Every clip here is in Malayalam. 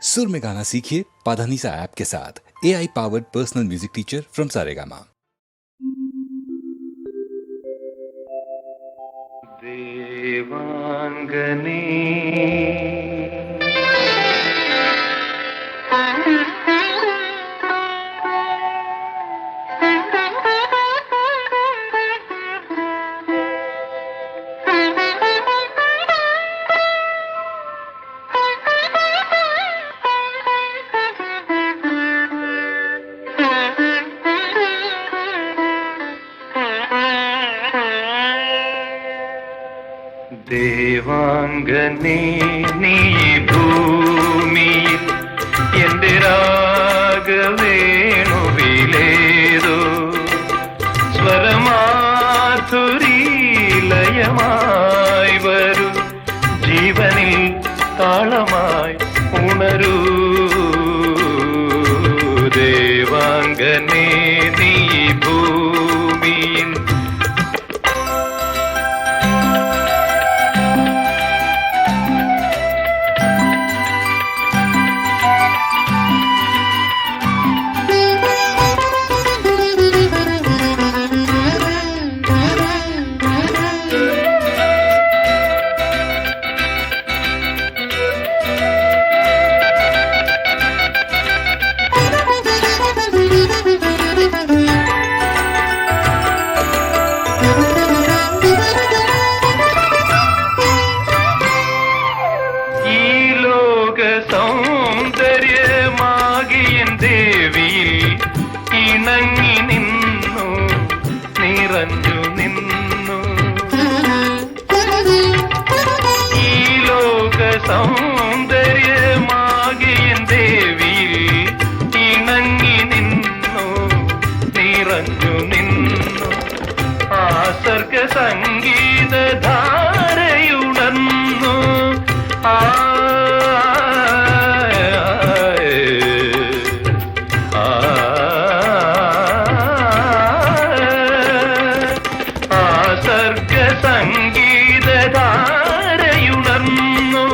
सुर में गाना सीखिए पाधानीसा ऐप के साथ। AI powered personal music teacher from Saregama. देवांगने ദേവാംഗനേ നീ ഭൂമിയിൽ എന്റെ രാഗവേണുവിലേതോ സ്വരമാധുരീലയമായി വരൂ, ജീവനിൽ താളമായി ഉണരൂ. ദേവാംഗനേ നീ ഭൂമിയിൽ സൗന്ദര്യമാകിയൻ ദേവിയിൽ ഇണങ്ങി നിന്നു, നിറഞ്ഞു നിന്നു. ഈ ലോക സൗന്ദര്യമാകിയൻ ദേവിയിൽ ഇണങ്ങി നിന്നു, നിറഞ്ഞു നിന്നു. ആ സർഗ സംഗീതധാരയുണർന്നു. ആ സംഗീതധാരയുണർന്നു.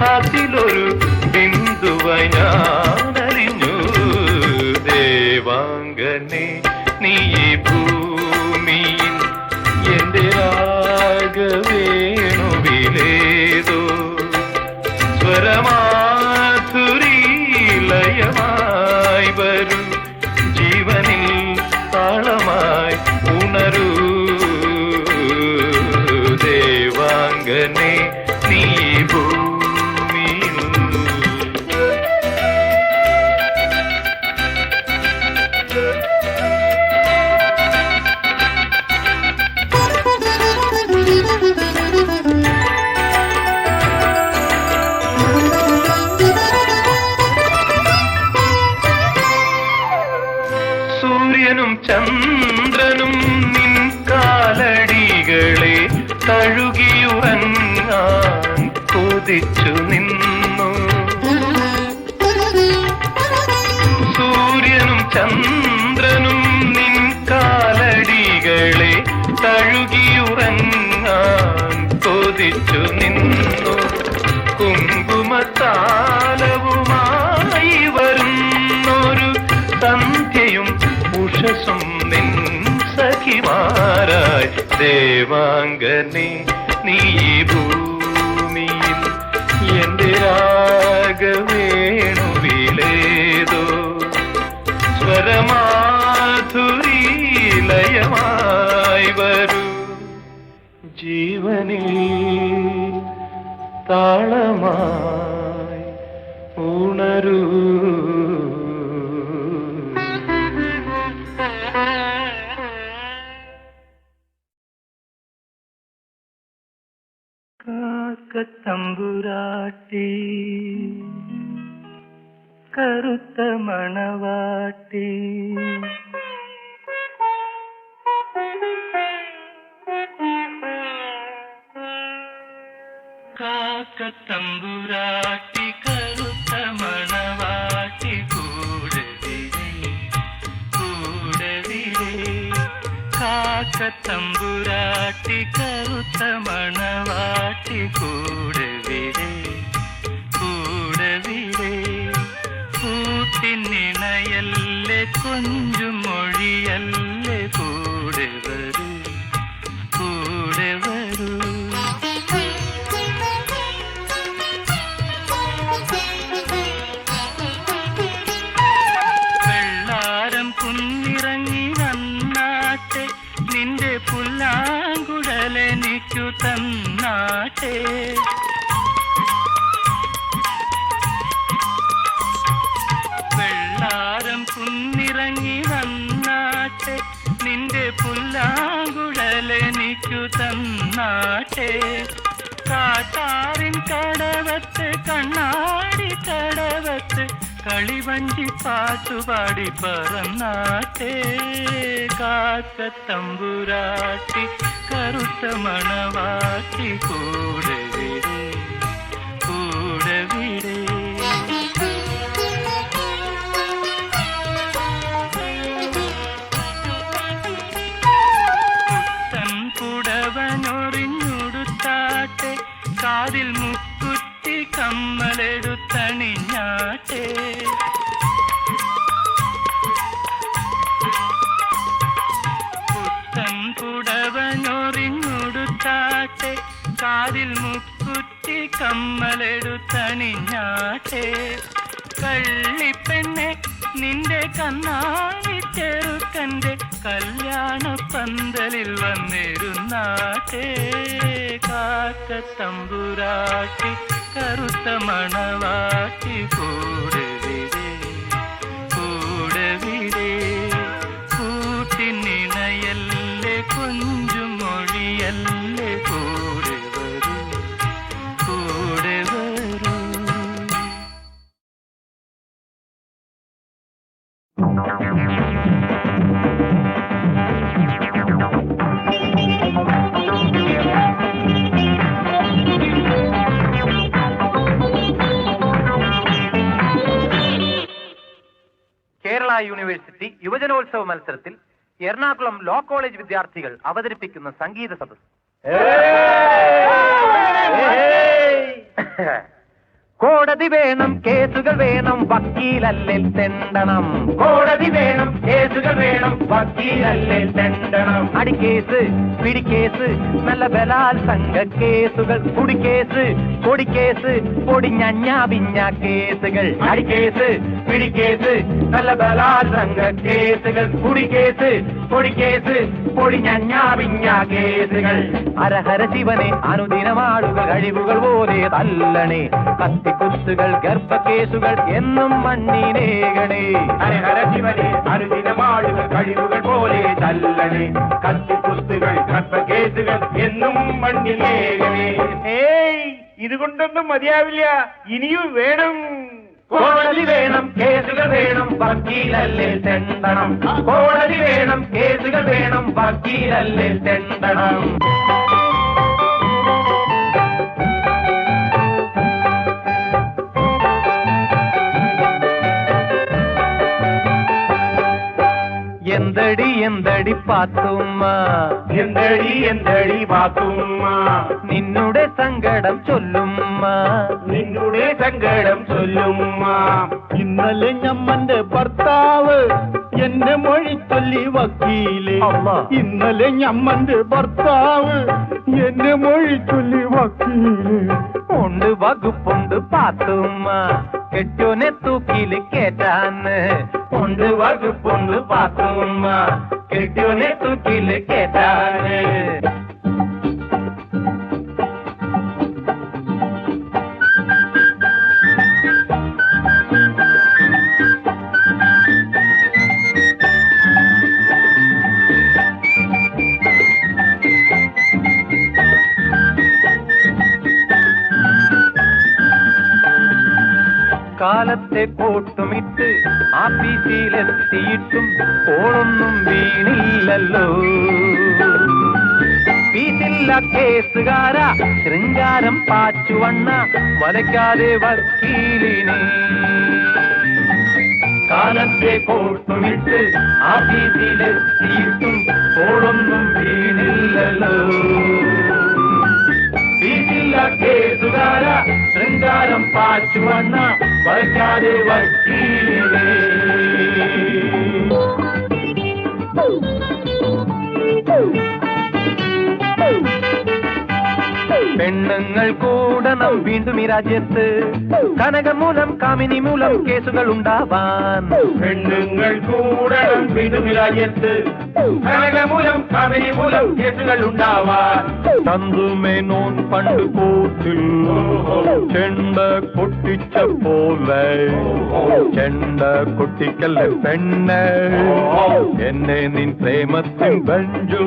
അതിലൊരു ബിന്ദുവായി ഞാനറിഞ്ഞു. ദേവാംഗനേ നീ ഭൂമിയിൽ എന്റെ രാഗവേണുവിലേതോ സ്വരമാധുരീലയമായി വരൂ, ജീവനിൽ താളമായി ഉണരൂ. ദേവാംഗനേ നീ ഭൂമിയിൽ സൂര്യനും ചന്ദ്രനും നിൻ കാലടികളെ തഴുകിയുറങ്ങാൻ കൊതിച്ചു നിന്നു. സൂര്യനും ചന്ദ്രനും നിൻ കാലടികളെ തഴുകിയുറങ്ങാൻ കൊതിച്ചു നിന്നു. കുങ്കുമത്താലവുമായി വരുന്നൊരു സന്ധ്യയും ഉഷസും നിൻ സഖിമാരായി. ദേവാംഗനേ നീ ഭൂമിയിൽ എന്റെ രാഗവേണുവിലേതോ സ്വരമാധുരീലയമായി വരൂ, ജീവനിൽ താളമായി ഉണരൂ. കാക്കത്തമ്പുരാട്ടി കറുത്ത മണവാട്ടി, കാക്കത്തമ്പുരാട്ടി കറുത്ത മണവാട്ടി കൂടവിരേ കൂടവിരേ. കാക്കത്തമ്പുരാട്ടി കറുത്ത മണവാട്ടി കൂടവിരേ കൂടവിരേ. കൊഞ്ചും മൊഴിയല്ലേ കൂടെ വരൂ കൂടെ വരൂ. വെള്ളാരം കുന്നിറങ്ങി വന്നാട്ടെ നിന്റെ പുല്ലാങ്കുഴലെനിക്കു തന്നാട്ടെ. വെള്ളാരം കുന്നിറങ്ങി വന്നാട്ടെ നിന്റെ പുല്ലാങ്കുഴലെനിക്കു തന്നാട്ടെ. കാട്ടാറിൻ കടവത്ത് കണ്ണാടി കടവത്ത് കളിവഞ്ചി പാട്ടുപാടി പറന്നാട്ടെ. കാക്കത്തമ്പുരാട്ടി കറുത്ത മണവാട്ടി കൂടെ വിടേ കൂടെ വിടേ. പുത്തൻ പുടവനൊറിഞ്ഞുടുത്താട്ടെ കാതിൽ മുക്കുറ്റി കമ്മലെടുത്തണിഞ്ഞാട്ടെ. പുത്തൻ പുടവനൊറിഞ്ഞുടുത്താട്ടെ കാതിൽ മുക്കുറ്റി കമ്മലെടുത്തണിഞ്ഞാട്ടെ. കള്ളിപ്പെണ്ണെ നിന്റെ കണ്ണാടി ചെറുക്കന്റെ കല്യാണ പന്തലിൽ വന്നിരുന്നാട്ടെ. കാക്കത്തമ്പുരാട്ടി കറുത്ത മണവാട്ടി കൂടെ വിടേ കൂടെ വിടേ. കൂട്ടിനിണയല്ലേ കൊഞ്ചും മൊഴിയല്ലേ കൂടെ വരൂ കൂടെ വരൂ. കേരള യൂണിവേഴ്സിറ്റി യുവജനോത്സവ മത്സരത്തിൽ എറണാകുളം ലോ കോളേജ് വിദ്യാർത്ഥികൾ അവതരിപ്പിക്കുന്ന സംഗീത സദസ്. കോടതി വേണം കേസുകൾ വേണം വക്കീലല്ലേ തെണ്ടണം. കോടതി വേണം കേസുകൾ വേണം വക്കീലല്ലേ തെണ്ടണം. അടിക്കേസ് പിടിക്കേസ് നല്ല ബലാത്സംഗ കേസുകൾ. കുടിക്കേസ് പൊടിക്കേസ് പൊടിഞ്ഞ പിഞ്ഞ കേസുകൾ. അടിക്കേസ് പിടിക്കേസ് നല്ല ബലാത്സംഗ കേസുകൾ. കുടിക്കേസ് പൊടിക്കേസ് പൊടിഞ്ഞ പിഞ്ഞ കേസുകൾ. ഹരഹര ശിവനെ അനുദിനമാടുകൾ കഴിവുകൾ പോലെ തല്ലണേ. കത്തിക്കുത്തുകൾ ഗർഭക്കേസുകൾ എന്നും മണ്ണിനേകണേ. ഹരഹര ശിവനെ അനുദിനമാടുകൾ കഴിവുകൾ പോലെ തല്ലണേ. കത്തിക്കുത്തുകൾ ഗർഭക്കേസുകൾ എന്നും മണ്ണിനേകണേ. ഏയ് ഇതുകൊണ്ടൊന്നും മതിയാവില്ല, ഇനിയും വേണം. കോടതി വേണം കേസുകൾ വേണം വക്കീലല്ലേ തെണ്ടണം. കോടതി വേണം കേസുകൾ വേണം വക്കീലല്ലേ തെണ്ടണം. എന്തടി എന്തടി പാത്തുമ്മ എന്തടി എന്തടി പാത്തുമ്മ നിന്നുടെ സങ്കടം ചൊല്ലുമ്മ നിന്നുടെ സങ്കടം ചൊല്ലുമ്മ. ഇന്നലെ ഞമ്മന്റെ ഭർത്താവ് എന്നെ മൊഴി ചൊല്ലി വക്കീലെ. ഇന്നലെ ഞമ്മന്റെ ഭർത്താവ് എന്നെ മൊഴി ചൊല്ലി വക്കീലെ. ഉണ്ട് വകുപ്പുണ്ട് പാത്തുമ്മ കെട്ടോനെ തൂക്കില് കേറ്റാന്ന്. ഉണ്ട് വകുപ്പുണ്ട് പാത്തുമ്മ കെട്ടോനെ തൂക്കില് കേറ്റാന്. കാലത്തെ കോട്ടുമിട്ട് ആഫീസിലെത്തിയിട്ടും കോളൊന്നും വീണില്ലല്ലോ. ഫീസില്ല കേസുകാരാ ശൃംഗാരം പാച്ചുവണ്ണ വലയ്ക്കാതെ വക്കീലിനെ. കാലത്തെ കോട്ടുമിട്ട് ആഫീസിലെത്തിയിട്ടും കോളൊന്നും വീണില്ലല്ലോ. ഫീസില്ല കേസുകാരാ ശൃംഗാരം പാച്ചുവണ്ണ വലയ്ക്കാതെ വക്കീലിനെ. പെണ്ണുങ്ങൾ കൂടണം വീണ്ടും ഈ രാജ്യത്ത്. കനകമൂലം കാമിനി മൂലം കേസുകൾ ഉണ്ടാവാൻ. പെണ്ണുങ്ങൾ കൂടണം വീണ്ടും ഈ രാജ്യത്ത്. കനകമൂലം കാമിനി മൂലം കേസുകൾ ഉണ്ടാവാൻ. ചന്തുമേനോൻ പണ്ട് കൂട്ടിൽ ചെണ്ട കൊട്ടിച്ച പോലെ ചെണ്ട കൊട്ടിക്കല്ല പെണ്ണ് എന്നെ നിൻ പ്രേമത്തിൻ ബഞ്ചു.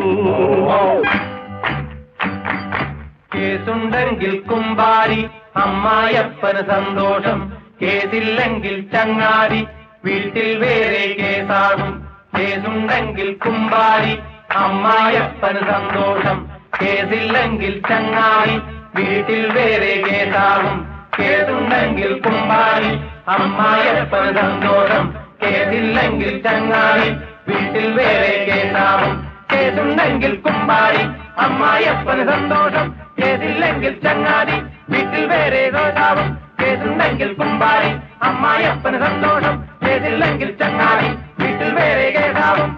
കേസുണ്ടെങ്കിൽ കുമ്പാരി അമ്മായപ്പന് സന്തോഷം. കേസില്ലെങ്കിൽ ചങ്ങാതി വീട്ടിൽ വേറെ കേസാകും. കേസുണ്ടെങ്കിൽ കുമ്പാരി അമ്മായപ്പന് സന്തോഷം. കേസില്ലെങ്കിൽ ചങ്ങാതി വീട്ടിൽ വേറെ കേസാകും. കേസുണ്ടെങ്കിൽ കുമ്പാരി അമ്മായപ്പന് സന്തോഷം. കേസില്ലെങ്കിൽ ചങ്ങാതി വീട്ടിൽ വേറെ കേസാകും. കേസുണ്ടെങ്കിൽ കുമ്പാരി അമ്മായപ്പന് സന്തോഷം. കേസില്ലെങ്കിൽ ചങ്ങാതി വീട്ടിൽ വേറെ കേസാകും. കേസുണ്ടെങ്കിൽ കുമ്പാരി അമ്മായപ്പന് സന്തോഷം. കേസില്ലെങ്കിൽ ചങ്ങാതി വീട്ടിൽ വേറെ കേസാകും.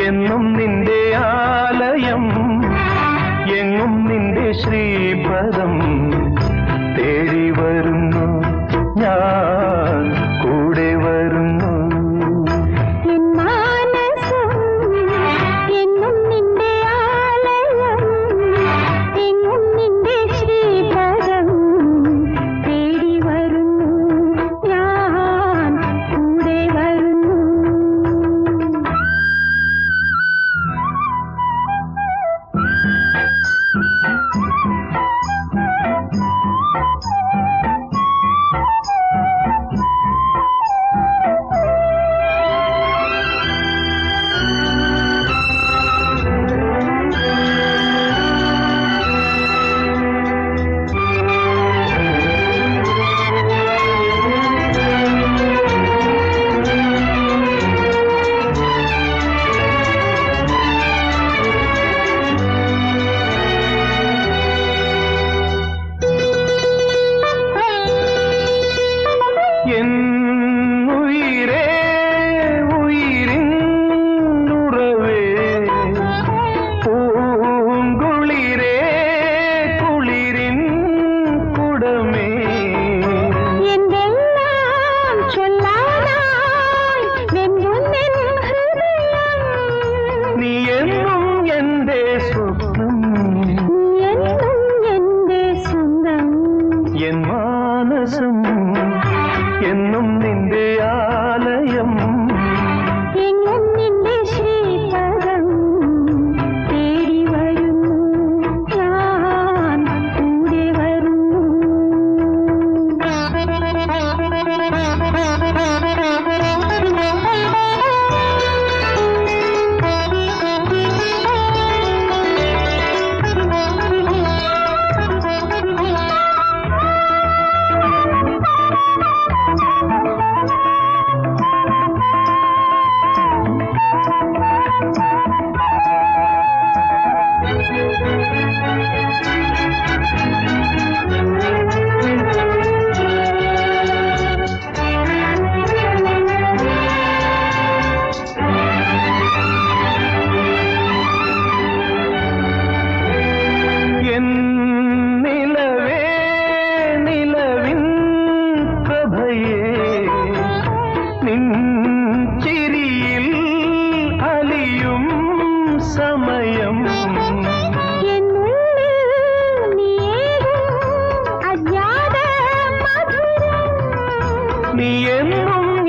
എന്നും നിന്റെ ആലയം എങ്ങും നിന്റെ ശ്രീപദം തേടി വരുന്നു ഞാൻ കൂടെ വരുന്നു. നീ എന്നും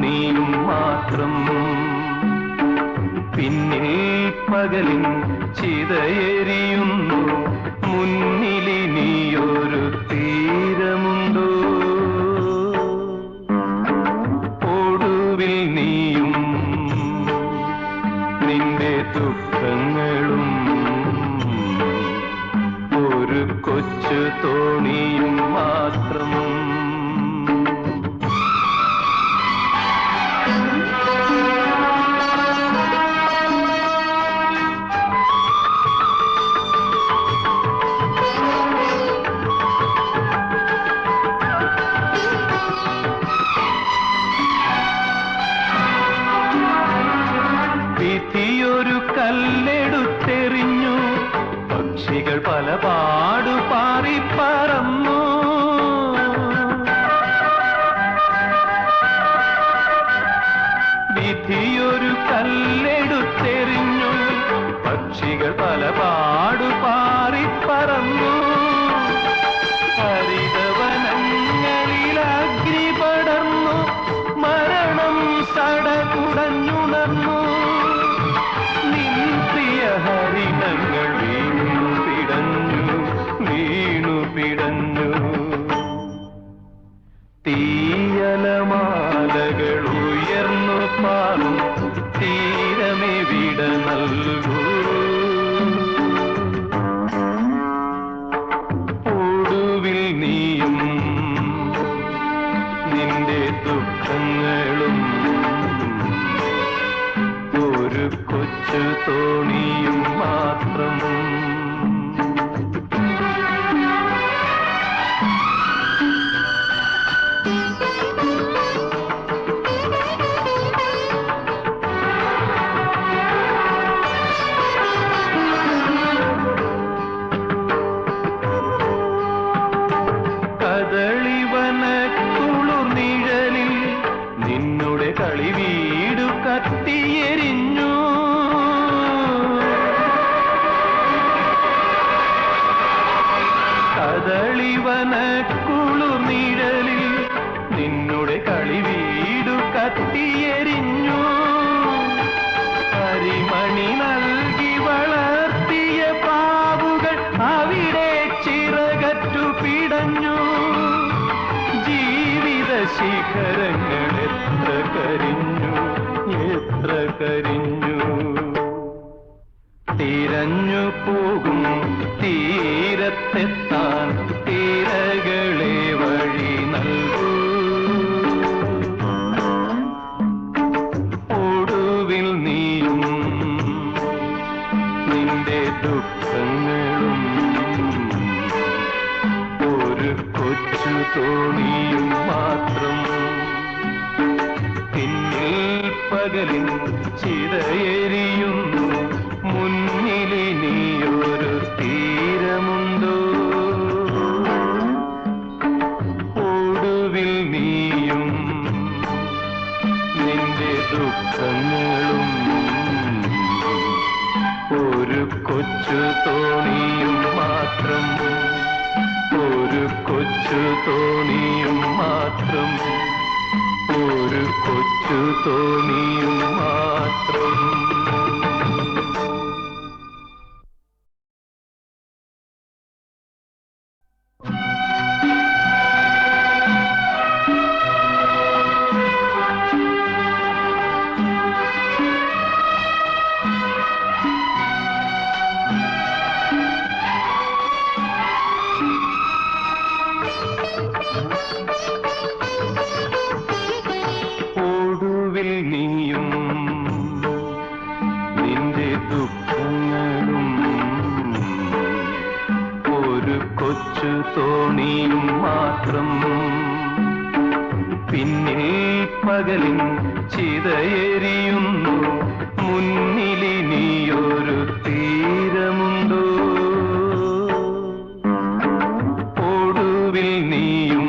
നീയും മാത്രം. പിന്നിൽ പകലിൻ ചിതയെരിയുന്നു, മുന്നിലിനിയൊരു തീരമുണ്ടോ? ഒടുവിൽ നീയും നിന്റെ ദുഃഖങ്ങളും ഒരു കൊച്ചു തോണിയും മാത്രം. വിധിയൊരു കല്ലെടുത്തെറിഞ്ഞു, പക്ഷികൾ പല പാടു പാറിപ്പറന്നു. വിധിയൊരു കല്ലെടുത്തെറിഞ്ഞു, പക്ഷികൾ പല പാടു പാറിപ്പറന്നു. ഹരിതവനങ്ങളിൽ അഗ്നി പടർന്നു, മരണം സടകുടഞ്ഞുണർന്നു. നിൻ പ്രിയ ഹരിണങ്ങൾ വീണു പിടഞ്ഞു. തീയലമാലകൾ ഉയർന്നു പാറും തീരമേ വിട നൽകൂ. ഒടുവിൽ നീയും നിന്റെ ദുഃഖങ്ങളും ഒരു കൊച്ചു തോണിയും മാത്രം. കദളിവന കുളിർ നിഴലിൽ നിന്നുടെ കളി വീടു കത്തിയെരിഞ്ഞു. കദളിവന കുളിർ നിഴലിൽ നിന്നുടെ കളി വീടു കത്തിയെരിഞ്ഞു. കരിമണി നൽകി വളർത്തിയ പാവുകൾ അവിടെ ചിറകറ്റു പിടഞ്ഞു. ജീവിത ശിഖരങ്ങൾ എത്ര കരിഞ്ഞു. തിരഞ്ഞു പോകും തീരത്തെത്താൻ തീരകളെ വഴി നൽകൂ. ഒടുവിൽ നീയും നിന്റെ ദുഃഖങ്ങളും ഒരു കൊച്ചു തോണിയും മാത്രം. പിന്നിൽ പകലിൻ ചിതയെരിയുന്നു, മുന്നിലിനിയൊരു തീരമുണ്ടോ? ഒടുവിൽ നീയും നിന്റെ ദുഃഖങ്ങളും ഒരു കൊച്ചു തോണിയും മാത്രം. ഒരു കൊച്ചു തോണിയും മാത്രം. ഒരു കൊച്ചു തോണിയും മാത്രം. ഒടുവിൽ നീയും നിന്റെ ദുഃഖങ്ങളും ഒരു കൊച്ചു തോണിയും മാത്രം. പിന്നിൽ പകലിൻ ചിതയെരിയുന്നു, മുന്നിലിനിയൊരു തീരമുണ്ടോ? ഒടുവിൽ നീയും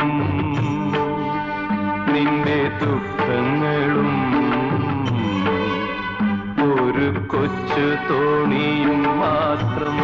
നിന്റെ ദുഃഖങ്ങളും ഒരു കൊച്ചു തോണിയും മാത്രം.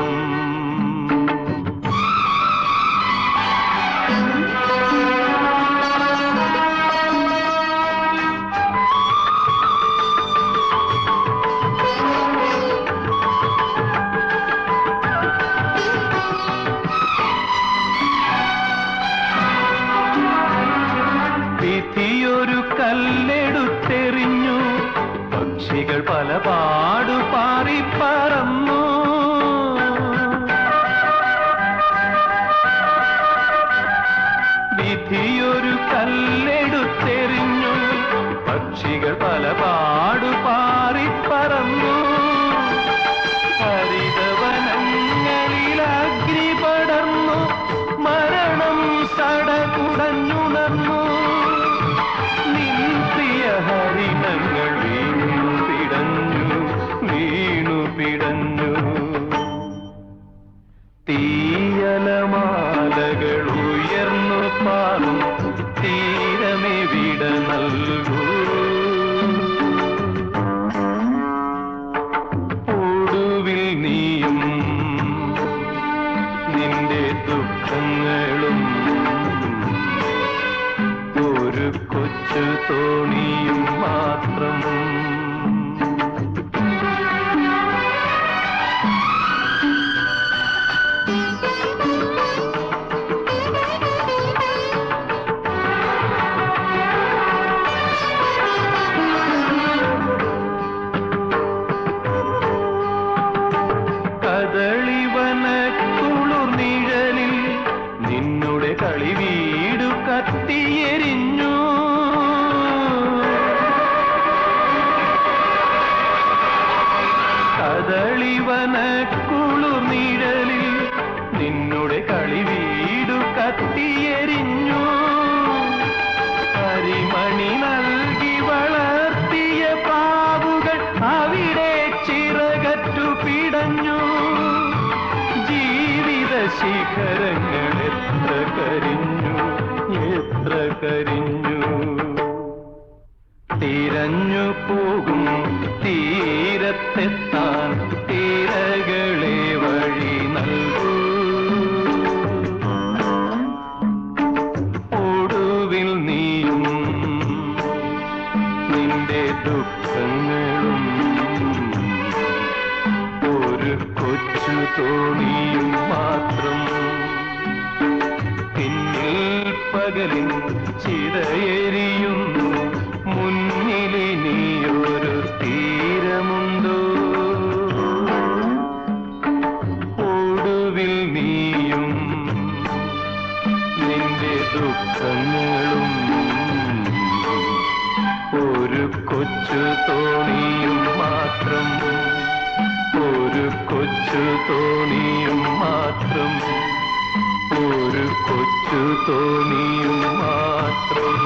പല പാടു പാറി പറന്നു. വിധിയൊരു കല്ലെടുത്തെറിഞ്ഞു, പക്ഷികൾ പല പാടു പാറി പറന്നു. ഹരിതവനങ്ങളിൽ അഗ്നി പടർന്നു, മരണം സടകുടഞ്ഞുണർന്നു. നിൻ പ്രിയ ഹരിതങ്ങൾ വീണു പിടഞ്ഞു, വീണു പിടഞ്ഞു. തീയലമാലകൾ ഉയർന്നു പാറും തീരമേ വിട നൽകൂ. ഒടുവിൽ നീയും നിന്റെ ദുഃഖങ്ങളും ഒരു കൊച്ചു തോണിയും മാത്രം. കദളിവനക്കുളിർ നിഴലിൽ നിന്നുടെ കളി വീടു കത്തിയെരിഞ്ഞു. കദളിവനക്കുളിർ നിഴലിൽ നിന്നുടെ കളി വീടു കത്തിയെരിഞ്ഞു. കരിമണി നൽകി വളർത്തിയ പാവുകൾ അവിടെ ചിറകറ്റു പിടഞ്ഞു. ജീവിത ശിഖരങ്ങൾ എത്ര കരിഞ്ഞു, എത്ര കരിഞ്ഞു. തിരഞ്ഞു പോകും തീരത്തെത്താൻ തിരകളെ വഴി നൽകൂ. ഒടുവിൽ നീയും നിന്റെ ദുഃഖങ്ങളും ഒരു കൊച്ചു തോണിയും മാത്രം. പിന്നിൽ പകലിൻ ചിതയെരിയുന്നു, മുന്നിലിനിയൊരു തീരമുണ്ടോ. ഒടുവിൽ നീയും നിന്റെ ദുഃഖങ്ങളും ഒരു കൊച്ചു തോണിയും മാത്രം. ഒരു കൊച്ചു തോണിയും മാത്രം. ഒരു കൊച്ചു തോണിയും മാത്രം.